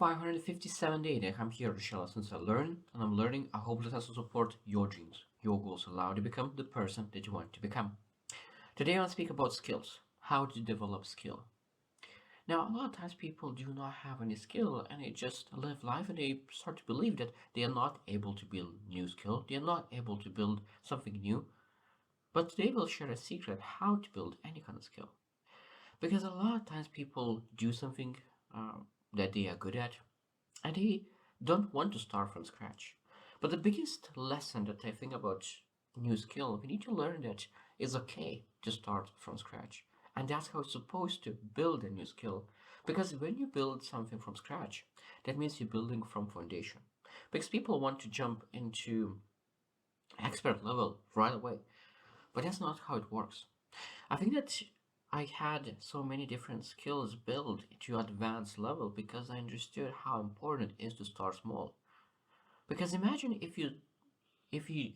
557 I'm here to share lessons I learned and I'm learning. I hope this will support your dreams, your goals, allow you to become the person that you want to become. Today I want to speak about skills, how to develop skill. Now, a lot of times people do not have any skill and they just live life and they start to believe that they are not able to build new skill, they are not able to build something new. But today we'll share a secret how to build any kind of skill. Because a lot of times people do something uh, that they are good at and they don't want to start from scratch. But the biggest lesson that I think about new skill, we need to learn that it's okay to start from scratch. And that's how it's supposed to build a new skill. Because when you build something from scratch, that means you're building from foundation. Because people want to jump into expert level right away. But that's not how it works. I think that I had so many different skills built to advanced level because I understood how important it is to start small. Because imagine if you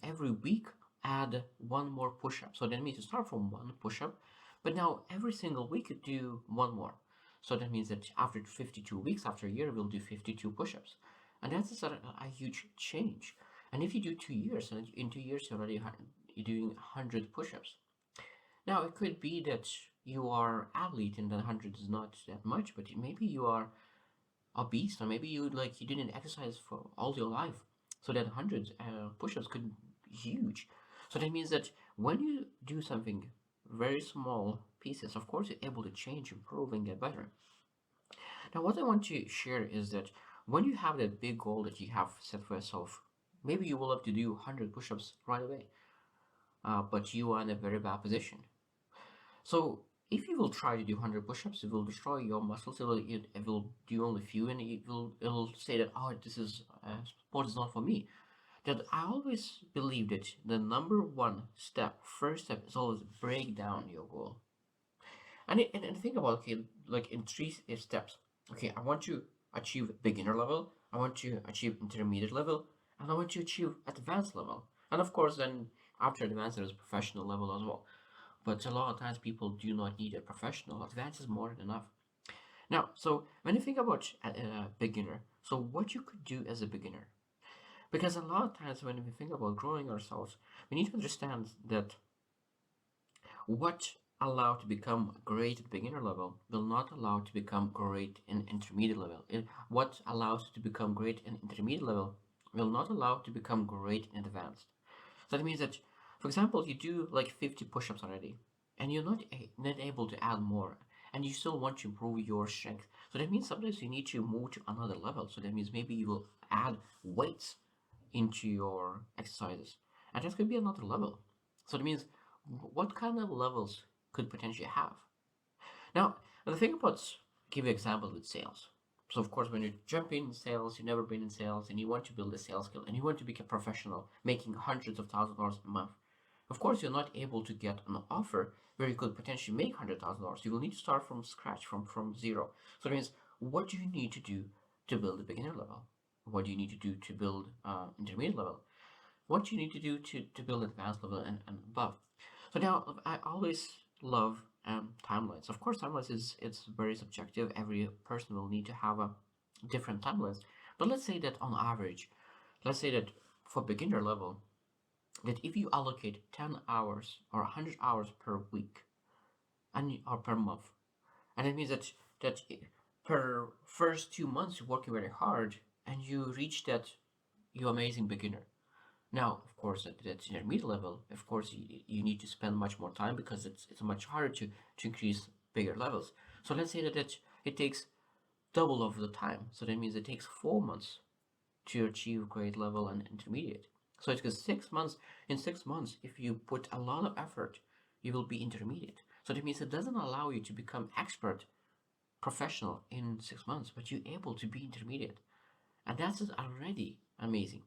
every week add one more push-up. So that means you start from one push-up, but now every single week you do one more. So that means that after 52 weeks, after a year, we'll do 52 push-ups. And that's a huge change. And if you do 2 years, and in 2 years you're doing 100 push-ups. Now, it could be that you are athlete and the 100 is not that much, but maybe you are obese, or maybe you didn't exercise for all your life, so that 100 push-ups could be huge. So that means that when you do something very small pieces, of course you're able to change, improve, and get better. Now, what I want to share is that when you have that big goal that you have set for yourself, maybe you will have to do 100 push-ups right away, but you are in a very bad position. So if you will try to do 100 push-ups, it will destroy your muscles. It will do only few, and it'll say that, oh, this is sport is not for me. That I always believe that the number one step, first step, is always break down your goal. And think about, okay, like in three steps. Okay, I want to achieve beginner level, I want to achieve intermediate level, and I want to achieve advanced level. And of course, then after advanced, there is professional level as well. But a lot of times people do not need a professional. Advanced is more than enough. Now, so when you think about a beginner, so what you could do as a beginner, because a lot of times when we think about growing ourselves, we need to understand that what allow to become great at beginner level will not allow to become great in intermediate level. What allows to become great in intermediate level will not allow to become great in advanced. So that means that, for example, you do like 50 push-ups already, and you're not able to add more, and you still want to improve your strength. So that means sometimes you need to move to another level. So that means maybe you will add weights into your exercises, and that could be another level. So that means what kind of levels could potentially have. Now, the thing about, give you an example with sales. So of course, when you jump in sales, you've never been in sales, and you want to build a sales skill, and you want to become a professional, making hundreds of thousands of dollars a month. Of course, you're not able to get an offer where you could potentially make $100,000. You will need to start from scratch, from zero. So that means, what do you need to do to build a beginner level? What do you need to do to build intermediate level? What do you need to do to build advanced level and above? So now I always love timelines. Of course, timelines is it's very subjective. Every person will need to have a different timelines. But let's say that on average, let's say that for beginner level, that if you allocate 10 hours or 100 hours per week and or per month, and it means that per first 2 months you're working very hard and you reach that you amazing beginner. Now, of course, at intermediate level, of course, you need to spend much more time because it's much harder to increase bigger levels. So let's say that it takes double of the time. So that means it takes 4 months to achieve grade level and intermediate. So it takes 6 months. In 6 months, if you put a lot of effort, you will be intermediate. So that means it doesn't allow you to become expert professional in 6 months, but you're able to be intermediate. And that's already amazing.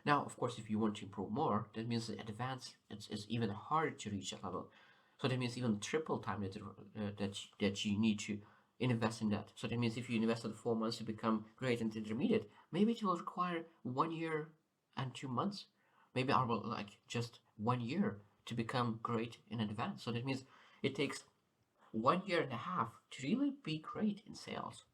Now, of course, if you want to improve more, that means the advanced it's even harder to reach that level. So that means even triple time that you need to invest in that. So that means if you invested 4 months to become great and intermediate, maybe it will require 1 year and 2 months, maybe or like just 1 year to become great in advance. So that means it takes 1 year and a half to really be great in sales.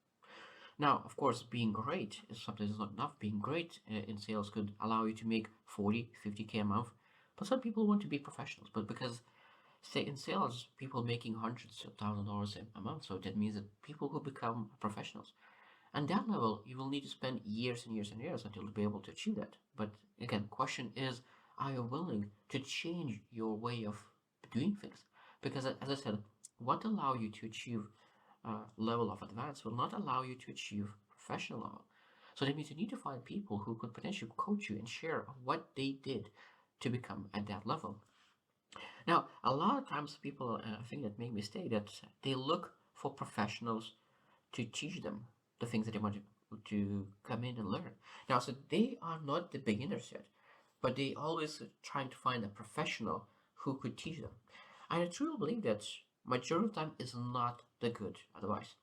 Now, of course, being great is something that's not enough. Being great in sales could allow you to make 40, 50K a month. But some people want to be professionals. But because, say, in sales, people making hundreds of $1,000s a month. So that means that people who become professionals. And that level, you will need to spend years and years and years until you'll be able to achieve that. But again, question is, are you willing to change your way of doing things? Because as I said, what allow you to achieve level of advance will not allow you to achieve professional level. So that means you need to find people who could potentially coach you and share what they did to become at that level. Now, a lot of times people, I think that make mistake that they look for professionals to teach them the things that they want to come in and learn. Now, so they are not the beginners yet, but they always trying to find a professional who could teach them. And I truly believe that majority of the time is not the good advice.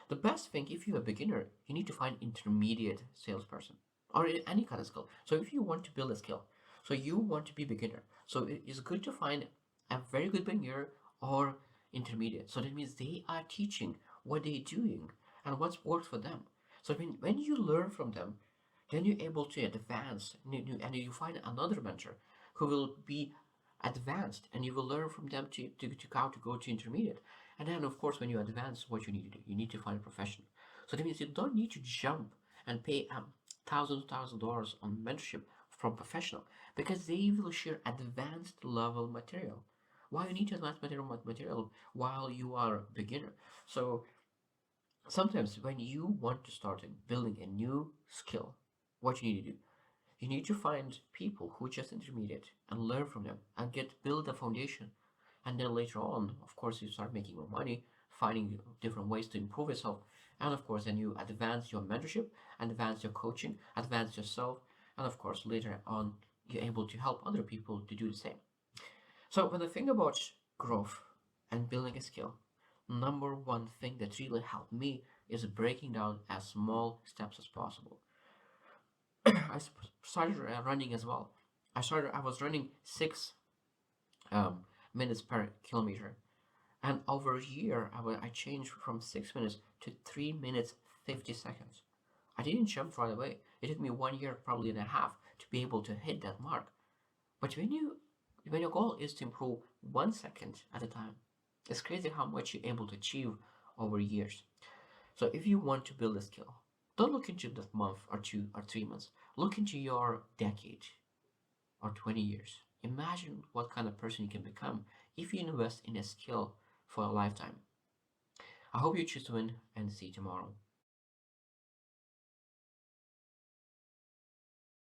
The best thing, if you're a beginner, you need to find intermediate salesperson or any kind of skill. So if you want to build a skill, so you want to be beginner, so it is good to find a very good beginner or intermediate. So that means they are teaching what they're doing and what's worked for them. So I mean, when you learn from them, then you're able to advance and you find another mentor who will be advanced and you will learn from them to how to go to intermediate. And then, of course, when you advance, what you need to do, you need to find a professional. So that means you don't need to jump and pay $1,000 on mentorship from professional because they will share advanced level material. Why you need advanced material while you are a beginner? So sometimes when you want to start building a new skill, what you need to do, you need to find people who are just intermediate and learn from them and get build a foundation. And then later on, of course, you start making more money, finding different ways to improve yourself. And of course, then you advance your mentorship, advance your coaching, advance yourself. And of course, later on, you're able to help other people to do the same. So when I think about growth and building a skill, number one thing that really helped me is breaking down as small steps as possible. I started running as well. I was running 6 minutes per kilometer, and over a year I changed from 6 minutes to 3 minutes 50 seconds. I didn't jump right away. It took me 1 year, probably and a half, to be able to hit that mark. But when your goal is to improve 1 second at a time, it's crazy how much you're able to achieve over years. So if you want to build a skill, don't look into that month or 2 or 3 months. Look into your decade or 20 years. Imagine what kind of person you can become if you invest in a skill for a lifetime. I hope you choose to win and see you tomorrow.